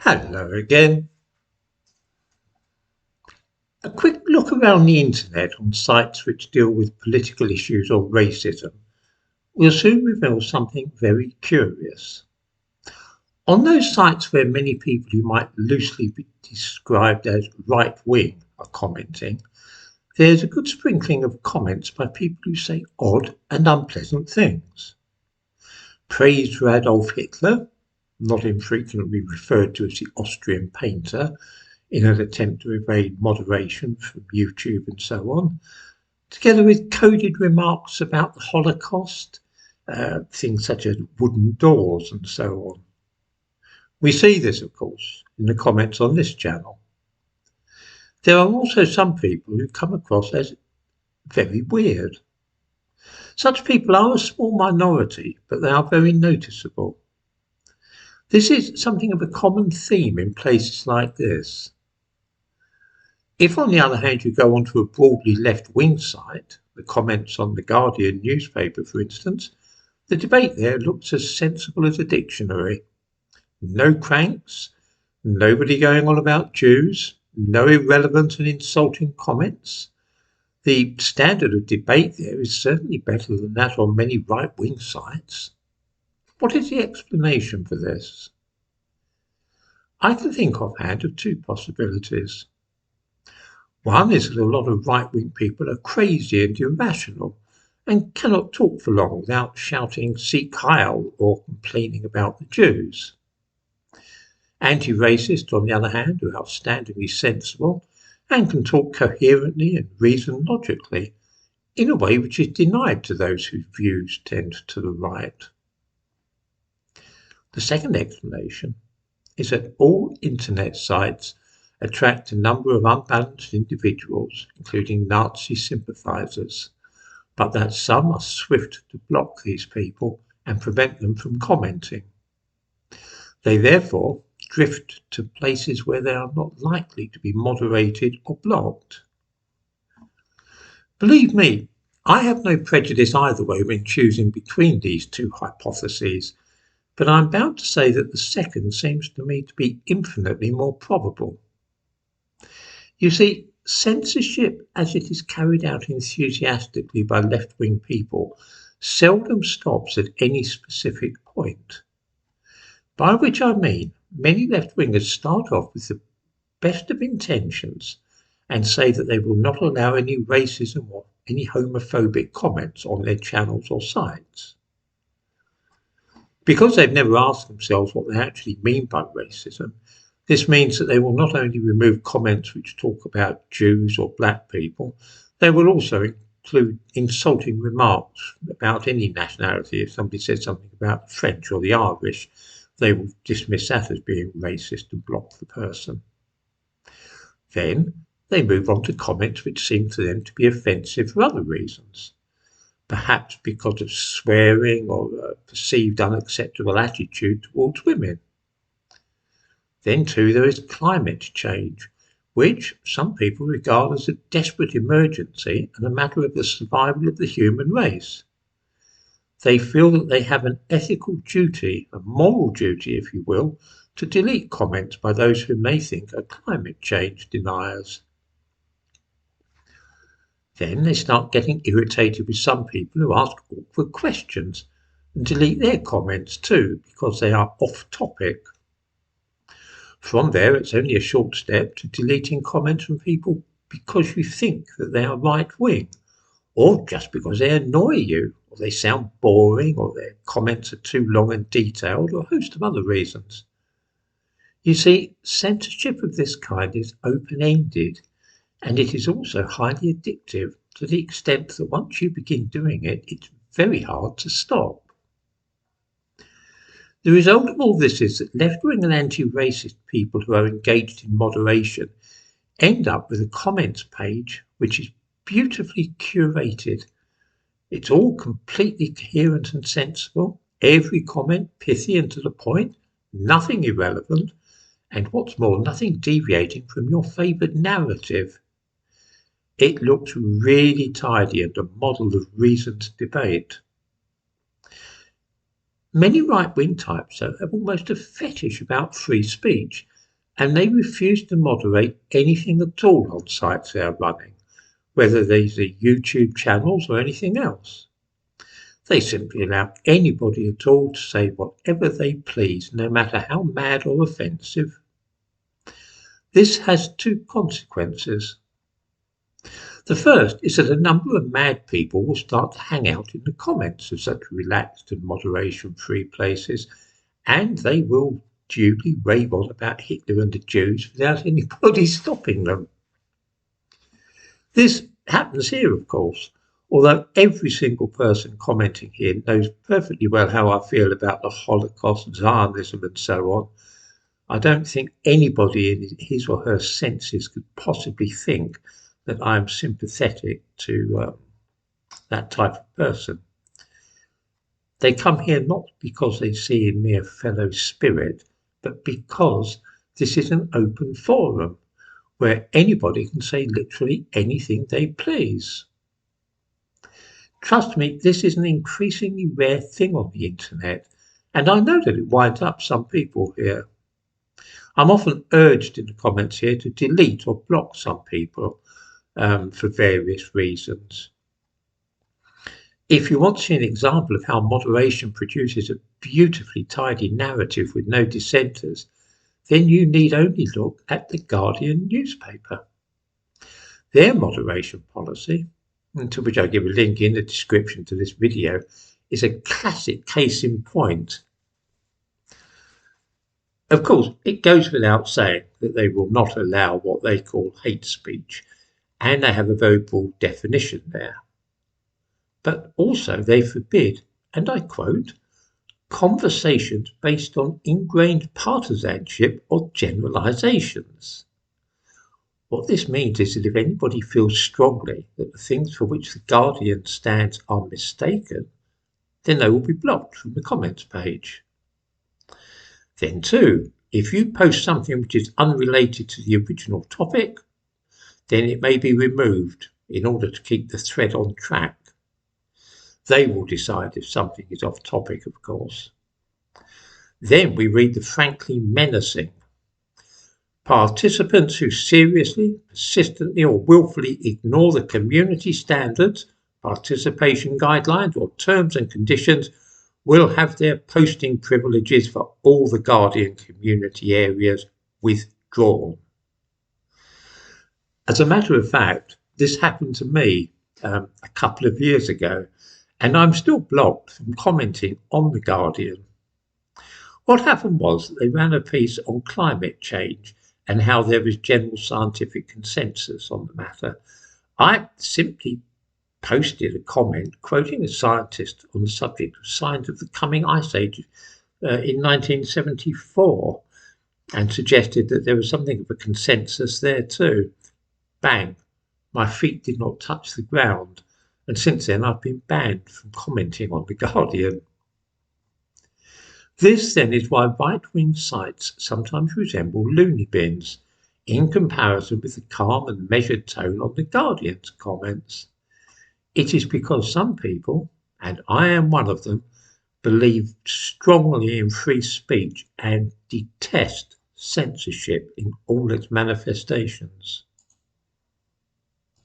Hello again. A quick look around the internet on sites which deal with political issues or racism will soon reveal something very curious. On those sites where many people who might loosely be described as right wing are commenting, there's a good sprinkling of comments by people who say odd and unpleasant things. Praise for Adolf Hitler, not infrequently referred to as the Austrian painter, in an attempt to evade moderation from YouTube and so on, together with coded remarks about the Holocaust, things such as wooden doors and so on. We see this, of course, in the comments on this channel. There are also some people who come across as very weird. Such people are a small minority, but they are very noticeable. This is something of a common theme in places like this. If, on the other hand, you go onto a broadly left-wing site, the comments on the Guardian newspaper, for instance, the debate there looks as sensible as a dictionary. No cranks, nobody going on about Jews, no irrelevant and insulting comments. The standard of debate there is certainly better than that on many right-wing sites. What is the explanation for this? I can think offhand of two possibilities. One is that a lot of right-wing people are crazy and irrational and cannot talk for long without shouting "Sieg Heil" or complaining about the Jews. Anti-racists, on the other hand, are outstandingly sensible and can talk coherently and reason logically in a way which is denied to those whose views tend to the right. The second explanation is that all internet sites attract a number of unbalanced individuals, including Nazi sympathisers, but that some are swift to block these people and prevent them from commenting. They therefore drift to places where they are not likely to be moderated or blocked. Believe me, I have no prejudice either way when choosing between these two hypotheses, but I'm bound to say that the second seems to me to be infinitely more probable. You see, censorship, as it is carried out enthusiastically by left-wing people, seldom stops at any specific point. By which I mean, many left-wingers start off with the best of intentions and say that they will not allow any racism or any homophobic comments on their channels or sites. Because they've never asked themselves what they actually mean by racism, this means that they will not only remove comments which talk about Jews or black people, they will also include insulting remarks about any nationality. If somebody says something about the French or the Irish, they will dismiss that as being racist and block the person. Then they move on to comments which seem to them to be offensive for other reasons, perhaps because of swearing or a perceived unacceptable attitude towards women. Then too there is climate change, which some people regard as a desperate emergency and a matter of the survival of the human race. They feel that they have an ethical duty, a moral duty, if you will, to delete comments by those whom they think are climate change deniers. Then they start getting irritated with some people who ask awkward questions and delete their comments too because they are off topic. From there, it's only a short step to deleting comments from people because you think that they are right-wing, or just because they annoy you, or they sound boring, or their comments are too long and detailed, or a host of other reasons. You see, censorship of this kind is open-ended, and it is also highly addictive to the extent that once you begin doing it, it's very hard to stop. The result of all this is that left-wing and anti-racist people who are engaged in moderation end up with a comments page which is beautifully curated. It's all completely coherent and sensible, every comment pithy and to the point, nothing irrelevant, and what's more, nothing deviating from your favoured narrative. It looks really tidy and a model of reasoned debate. Many right-wing types, though, have almost a fetish about free speech and they refuse to moderate anything at all on sites they are running, whether these are YouTube channels or anything else. They simply allow anybody at all to say whatever they please, no matter how mad or offensive. This has two consequences. The first is that a number of mad people will start to hang out in the comments of such relaxed and moderation-free places, and they will duly rave on about Hitler and the Jews without anybody stopping them. This happens here, of course, although every single person commenting here knows perfectly well how I feel about the Holocaust, Zionism and so on. I don't think anybody in his or her senses could possibly think that I'm sympathetic to that type of person. They come here not because they see in me a fellow spirit, but because this is an open forum where anybody can say literally anything they please. Trust me, this is an increasingly rare thing on the internet, and I know that it winds up some people here. I'm often urged in the comments here to delete or block some people for various reasons. If you want to see an example of how moderation produces a beautifully tidy narrative with no dissenters, then you need only look at the Guardian newspaper. Their moderation policy, to which I give a link in the description to this video, is a classic case in point. Of course, it goes without saying that they will not allow what they call hate speech, and they have a very broad definition there. But also they forbid, and I quote, conversations based on ingrained partisanship or generalizations. What this means is that if anybody feels strongly that the things for which the Guardian stands are mistaken, then they will be blocked from the comments page. Then too, if you post something which is unrelated to the original topic, then it may be removed in order to keep the thread on track. They will decide if something is off topic, of course. Then we read the frankly menacing. Participants who seriously, persistently or willfully ignore the community standards, participation guidelines or terms and conditions will have their posting privileges for all the Guardian community areas withdrawn. As a matter of fact, this happened to me a couple of years ago, and I'm still blocked from commenting on The Guardian. What happened was they ran a piece on climate change and how there is general scientific consensus on the matter. I simply posted a comment quoting a scientist on the subject of signs of the coming ice age in 1974 and suggested that there was something of a consensus there too. Bang, my feet did not touch the ground, and since then I've been banned from commenting on The Guardian. This then is why right-wing sites sometimes resemble loony bins in comparison with the calm and measured tone of The Guardian's comments. It is because some people, and I am one of them, believe strongly in free speech and detest censorship in all its manifestations.